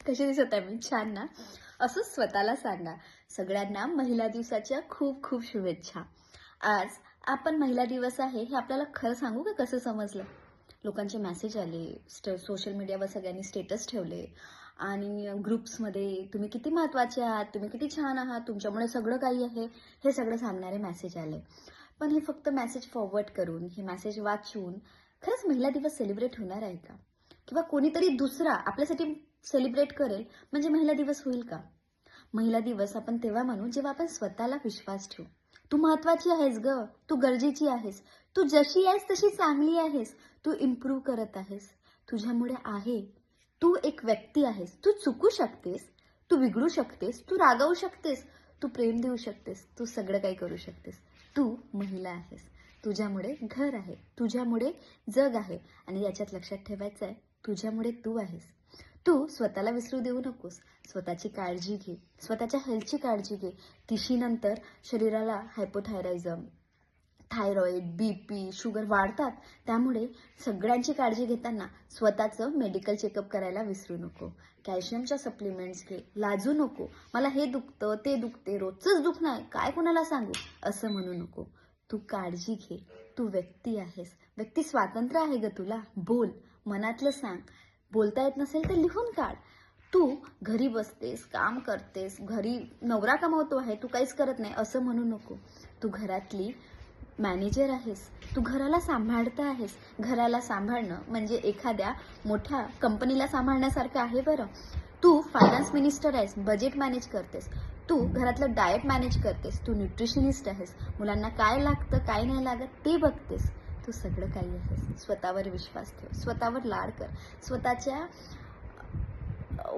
कशी दिसत आहे मी? छान ना? असंच स्वतःला सांगा. सगळ्यांना महिला दिवसाच्या खूप खूप शुभेच्छा. आज आपण महिला दिवस आहे हे आपल्याला खरं सांगू का कसं समजलं? लोकांचे मेसेज आले, सोशल मीडियावर सगळ्यांनी स्टेटस ठेवले आणि ग्रुप्समध्ये तुम्ही किती महत्त्वाचे आहात, तुम्ही किती छान आहात, तुमच्यामुळे सगळं काही आहे, हे सगळं सांगणारे मेसेज आले. पण हे फक्त मेसेज फॉरवर्ड करून, हे मेसेज वाचून खरंच महिला दिवस सेलिब्रेट होणार आहे का? किंवा कोणीतरी दुसरा आपल्यासाठी सेलिब्रेट करेल म्हणजे महिला दिवस होईल का? महिला दिवस आपण तेव्हा म्हणू जेव्हा आपण स्वतःला विश्वास ठेवू. तू महत्वाची आहेस ग, तू गरजेची आहेस, तू जशी आहेस तशी चांगली आहेस, तू इम्प्रूव्ह करत आहेस, तुझ्यामुळे आहे, तू एक व्यक्ती आहेस, तू चुकू शकतेस, तू बिघडू शकतेस, तू रागावू शकतेस, तू प्रेम देऊ शकतेस, तू सगळं काही करू शकतेस. तू महिला आहेस, तुझ्यामुळे घर आहे, तुझ्यामुळे जग आहे आणि याच्यात लक्षात ठेवायचं आहे तुझ्यामुळे तू आहेस. तू स्वतःला विसरू देऊ नकोस. स्वतःची काळजी घे, स्वतःच्या हेल्थची काळजी घे. तिशीनंतर शरीराला हायपोथायरॉइझम, थायरॉइड, बीपी, शुगर वाढतात. त्यामुळे सगळ्यांची काळजी घेताना स्वतःचं मेडिकल चेकअप करायला विसरू नको. कॅल्शियमच्या सप्लिमेंट्स घे, लाजू नको. मला हे दुखतं, ते दुखते, रोजचंच दुखणं आहे, काय कुणाला सांगू असं म्हणू नको. तू काळजी घे, तू व्यक्ती आहेस, व्यक्ती स्वातंत्र्य आहे ग तुला. बोल, मनातलं सांग. बोलता येत नसेल तर लिहून काढ. तू घरी बसतेस, काम करतेस, घरी नवरा कमावतो आहे, तू काहीच करत नाही असं म्हणू नको. तू घरातली मॅनेजर आहेस, तू घराला सांभाळता आहेस. घराला सांभाळणं म्हणजे एखाद्या मोठ्या कंपनीला सांभाळण्यासारखं आहे बरं. तू फायनान्स मिनिस्टर आहेस, बजेट मॅनेज करतेस, तू घरातलं डाएट मॅनेज करतेस, तू न्यूट्रिशनिस्ट आहेस, मुलांना काय लागतं काय नाही लागत ते बघतेस. तू सगळं काही आहेस. स्वतःवर विश्वास ठेव, स्वतःवर लाड कर. स्वतःच्या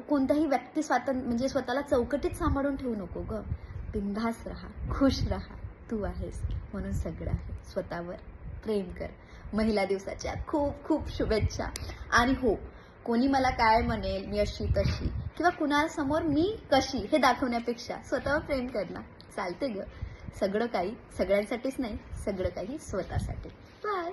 कोणत्याही व्यक्ती म्हणजे स्वतःला चौकटीत सांभाळून ठेवू नको ग. बिनधास्त राहा, खुश राहा. तू आहेस म्हणून सगळं आहे. स्वतःवर प्रेम कर. महिला दिवसाच्या खूप खूप शुभेच्छा. आणि हो, कोणी मला काय म्हणेल, मी अशी तशी किंवा कुणासमोर मी कशी हे दाखवण्यापेक्षा स्वतःवर प्रेम कर ना, चालते ग. सगळं काही सगळ्यांसाठीच नाही, सगळं काही स्वतःसाठी. बाय.